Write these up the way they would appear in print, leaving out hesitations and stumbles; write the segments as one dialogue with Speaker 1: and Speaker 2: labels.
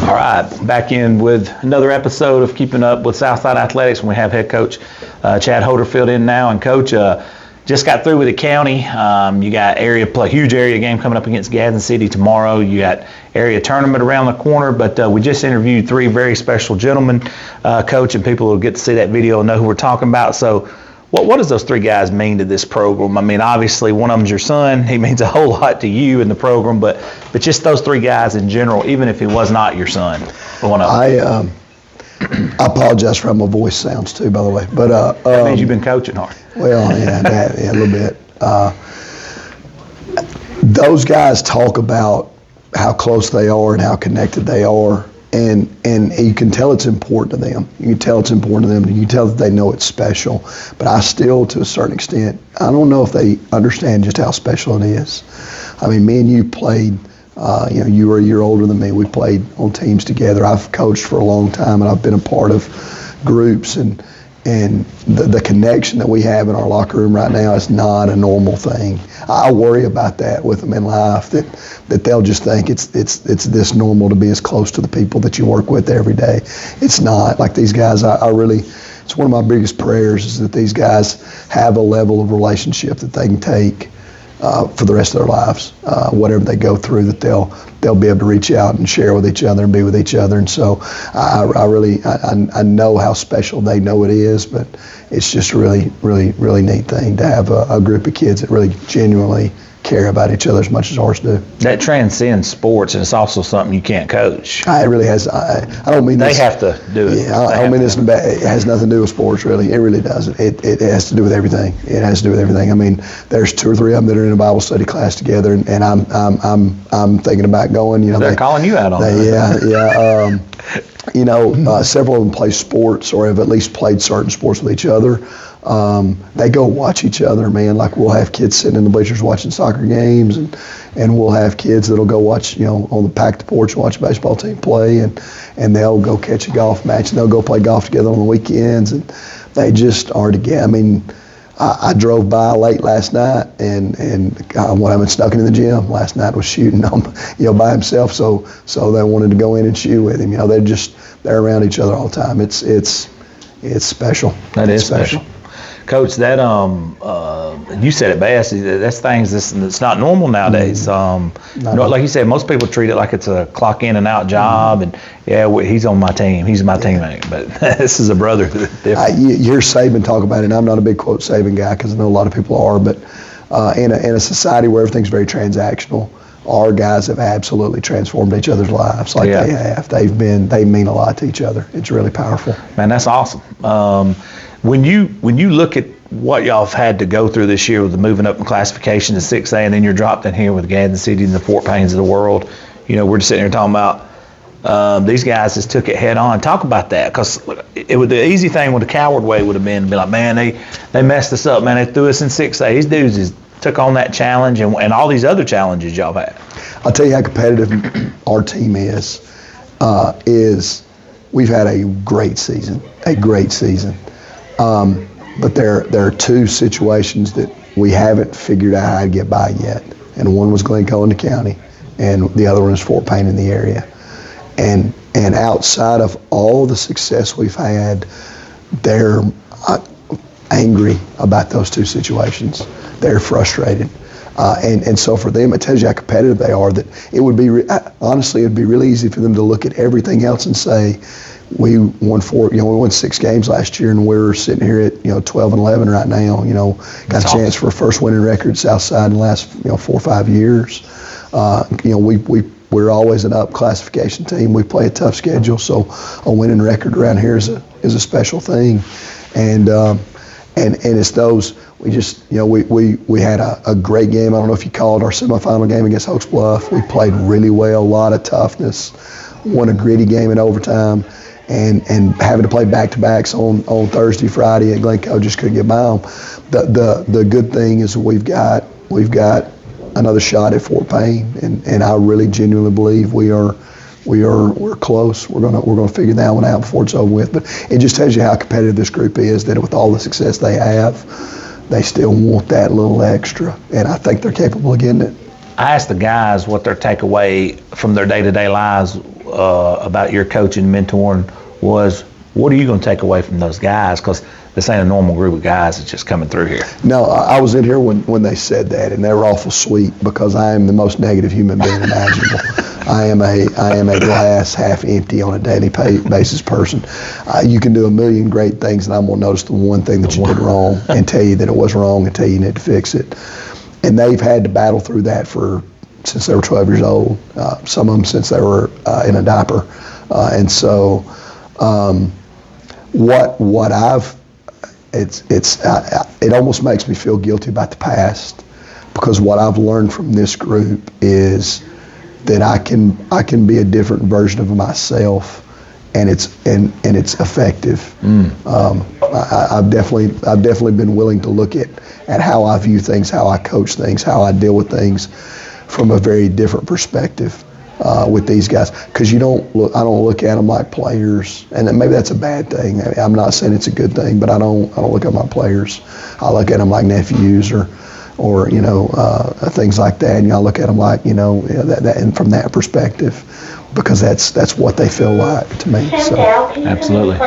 Speaker 1: All right, back in with another episode of Keeping Up with Southside Athletics. We have head coach Chad Hoderfield in now. And coach, just got through with the county. You got huge area game coming up against Gadsden City tomorrow. You got area tournament around the corner. But we just interviewed three very special gentlemen, coach, and people will get to see that video and know who we're talking about. So what does those three guys mean to this program? I mean, obviously, one of them's your son. He means a whole lot to you in the program, but just those three guys in general, even if he was not your son. One of them.
Speaker 2: I apologize for how my voice sounds too, by the way. But
Speaker 1: that means you've been coaching hard.
Speaker 2: Well, yeah, a little bit. Those guys talk about how close they are and how connected they are. And you can tell it's important to them. You can tell it's important to them. You can tell that they know it's special. But I still, to a certain extent, I don't know if they understand just how special it is. I mean, me and you played, you were a year older than me. We played on teams together. I've coached for a long time, and I've been a part of groups. And the connection that we have in our locker room right now is not a normal thing. I worry about that with them in life, that they'll just think it's this normal to be as close to the people that you work with every day. It's not. Like these guys, I really, it's one of my biggest prayers is that these guys have a level of relationship that they can take for the rest of their lives. Whatever they go through, that they'll be able to reach out and share with each other and be with each other. And so I know how special they know it is, but it's just a really neat thing to have a group of kids that really genuinely care about each other as much as ours do.
Speaker 1: That transcends sports, and it's also something you can't coach.
Speaker 2: It really has. I don't mean
Speaker 1: they have to do it.
Speaker 2: Yeah, I don't mean this in bad. It has nothing to do with sports, really. It really doesn't. It has to do with everything. It has to do with everything. I mean, there's two or three of them that are in a Bible study class together, and I'm thinking about going.
Speaker 1: They're calling you out on that.
Speaker 2: Yeah. Several of them play sports or have at least played certain sports with each other. They go watch each other, man. Like we'll have kids sitting in the bleachers watching soccer games, and we'll have kids that'll go watch, on the packed porch and watch a baseball team play, and they'll go catch a golf match, and they'll go play golf together on the weekends, and they just are together. I mean, I drove by late last night, and when I've been stuck in the gym last night was shooting by himself, so they wanted to go in and shoot with him. They're around each other all the time. It's special.
Speaker 1: That is special. Coach, that you said it best. That's things that's not normal nowadays. Like you said, most people treat it like it's a clock in and out job, and he's on my team. He's my teammate. But this is a brother.
Speaker 2: You hear Saban talk about it, and I'm not a big quote Saban guy because I know a lot of people are. But in a society where everything's very transactional, our guys have absolutely transformed each other's lives. They have. They mean a lot to each other. It's really powerful.
Speaker 1: Man, that's awesome. When you look at what y'all have had to go through this year with the moving up in classification to 6A, and then you're dropped in here with Gadsden City and the Fort Paynes of the world, we're just sitting here talking about these guys just took it head on. Talk about that, because the easy thing with the coward way would have been to be like, man, they messed us up, man. They threw us in 6A. These dudes took on that challenge and all these other challenges y'all have had.
Speaker 2: I'll tell you how competitive our team is we've had a great season. But there are two situations that we haven't figured out how to get by yet. And one was Glencoe in the county, and the other one is Fort Payne in the area. And outside of all the success we've had, they're angry about those two situations. They're frustrated. And so for them, it tells you how competitive they are, that it would be, honestly, it'd be really easy for them to look at everything else and say, we won 6 games last year, and we're sitting here at 12-11 right now. Got a chance for a first winning record at Southside in the last 4 or 5 years. We're always an up classification team. We play a tough schedule, so a winning record around here is a special thing. And it's those. We just we had a great game. I don't know if you called our semifinal game against Oaks Bluff. We played really well, a lot of toughness. Won a gritty game in overtime. And having to play back-to-backs on Thursday, Friday at Glencoe, just couldn't get by them. The good thing is we've got another shot at Fort Payne, and I really genuinely believe we're close. We're gonna figure that one out before it's over with. But it just tells you how competitive this group is, that with all the success they have, they still want that little extra, and I think they're capable of getting it.
Speaker 1: I asked the guys what their takeaway from their day-to-day lives about your coaching, mentoring was, what are you going to take away from those guys? Because this ain't a normal group of guys that's just coming through here.
Speaker 2: No, I was in here when they said that, and they were awful sweet because I am the most negative human being imaginable. I am a glass half empty on a daily basis person. You can do a million great things, and I'm going to notice the one thing that you did wrong and tell you that it was wrong and tell you need to fix it. And they've had to battle through that since they were 12 years old. Some of them since they were in a diaper, and so what I've it almost makes me feel guilty about the past, because what I've learned from this group is that I can be a different version of myself, and it's effective. I've definitely been willing to look at how I view things, how I coach things, how I deal with things from a very different perspective with these guys. Because I don't look at them like players, and maybe that's a bad thing. I'm not saying it's a good thing, but I don't look at my players. I look at them like nephews or things like that. And I look at them like that and from that perspective, because that's what they feel like to me. So.
Speaker 1: Absolutely.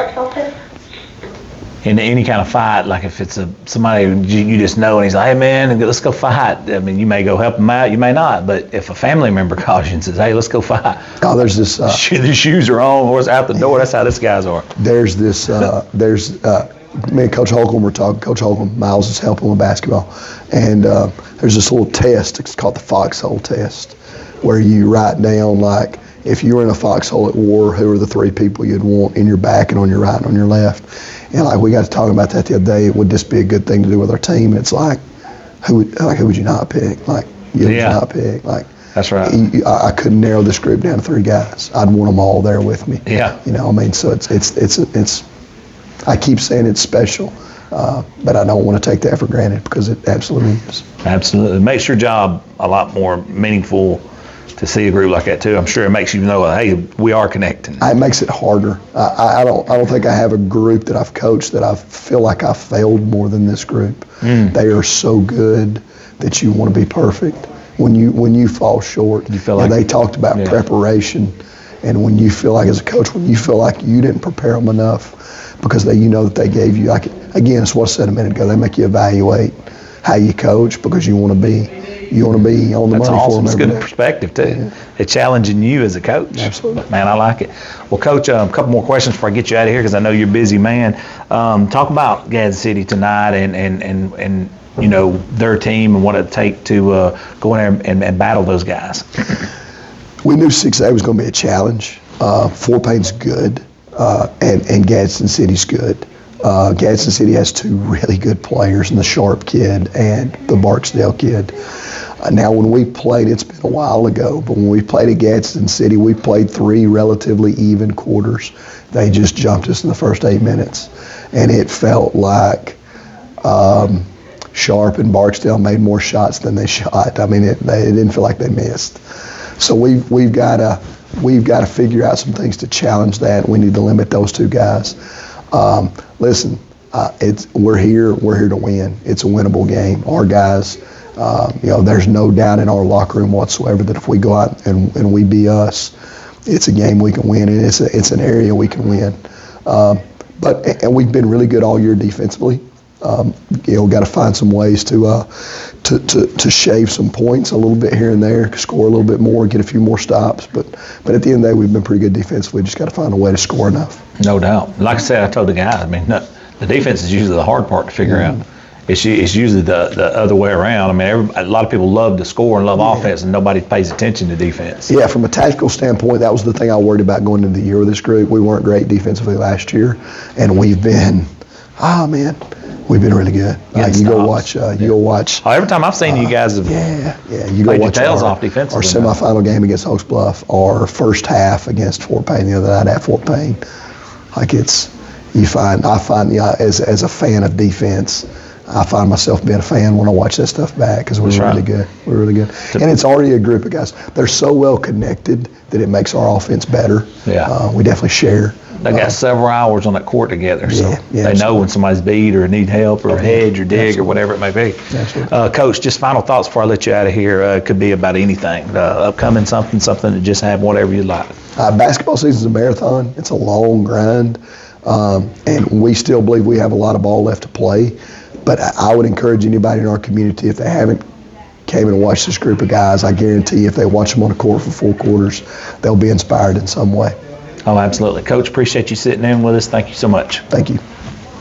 Speaker 1: In any kind of fight, like if it's somebody you just know and he's like, hey man, let's go fight. I mean, you may go help him out, you may not. But if a family member calls you and says, hey, let's go fight.
Speaker 2: Oh, there's this.
Speaker 1: The shoes are on, or it's out the door. That's how these guys are.
Speaker 2: There's this. Me and Coach Holcomb were talking. Coach Holcomb, Miles is helping with basketball, and there's this little test. It's called the foxhole test, where you write down, like, if you were in a foxhole at war, who are the three people you'd want in your back and on your right and on your left. And like we got to talking about that the other day. Would this be a good thing to do with our team? And it's like, who would you not pick? Like, you would not pick. Like,
Speaker 1: that's right.
Speaker 2: I couldn't narrow this group down to 3 guys. I'd want them all there with me.
Speaker 1: Yeah.
Speaker 2: I mean, so it's. I keep saying it's special, but I don't want to take that for granted, because it absolutely is.
Speaker 1: Absolutely. It makes your job a lot more meaningful to see a group like that too. I'm sure it makes you know, hey, we are connecting.
Speaker 2: It makes it harder. I don't think I have a group that I've coached that I feel like I failed more than this group. They are so good that you want to be perfect. When you fall short, you feel like they talked about preparation, and when you feel like, as a coach, when you feel like you didn't prepare them enough, because that they gave you, like, again, it's what I said a minute ago, they make you evaluate how you coach, because you want to be on the money for them.
Speaker 1: That's good perspective too. Yeah. They're challenging you as a coach.
Speaker 2: Absolutely.
Speaker 1: Man, I like it. Well, Coach, a couple more questions before I get you out of here, because I know you're a busy man. Talk about Gadsden City tonight and their team and what it take to go in there and battle those guys.
Speaker 2: We knew 6A was going to be a challenge. Fort Payne's good, and Gadsden City's good. Gadsden City has 2 really good players, in the Sharp kid and the Barksdale kid. Now, when we played, it's been a while ago, but when we played at Gadsden City, we played 3 relatively even quarters. They just jumped us in the first 8 minutes, and it felt like Sharp and Barksdale made more shots than they shot. I mean, it didn't feel like they missed. So we've got to figure out some things to challenge that. We need to limit those 2 guys. Listen, we're here to win. It's a winnable game. Our guys, there's no doubt in our locker room whatsoever that if we go out and we be us, it's a game we can win, and it's an area we can win. But we've been really good all year defensively. Got to find some ways to shave some points a little bit here and there, score a little bit more, get a few more stops. But at the end of the day, we've been pretty good defensively. Just got to find a way to score enough. No doubt. Like I said, I told the guys, I mean, the defense is usually the hard part to figure out. It's usually the other way around. I mean, a lot of people love to score and love offense, and nobody pays attention to defense. Yeah, from a tactical standpoint, that was the thing I worried about going into the year with this group. We weren't great defensively last year, and we've been, we've been really good. You go watch. Oh, every time I've seen you guys have you go watch your tails off defensively. Our semifinal game against Oaks Bluff, our first half against Fort Payne the other night at Fort Payne. Like I find as a fan of defense, I find myself being a fan when I watch that stuff back because we're really good. We're really good. And it's already a group of guys. They're so well connected that it makes our offense better.
Speaker 1: Yeah.
Speaker 2: We definitely share.
Speaker 1: They got several hours on that court together, so they know
Speaker 2: absolutely.
Speaker 1: when somebody's beat or need help or hedge or dig or whatever it may be. Coach, just final thoughts before I let you out of here. It could be about anything, upcoming something that just happened, whatever you like.
Speaker 2: Basketball season's a marathon. It's a long grind, and we still believe we have a lot of ball left to play. But I would encourage anybody in our community, if they haven't came and watched this group of guys, I guarantee if they watch them on the court for 4 quarters, they'll be inspired in some way.
Speaker 1: Oh, absolutely. Coach, appreciate you sitting in with us. Thank you so much.
Speaker 2: Thank you.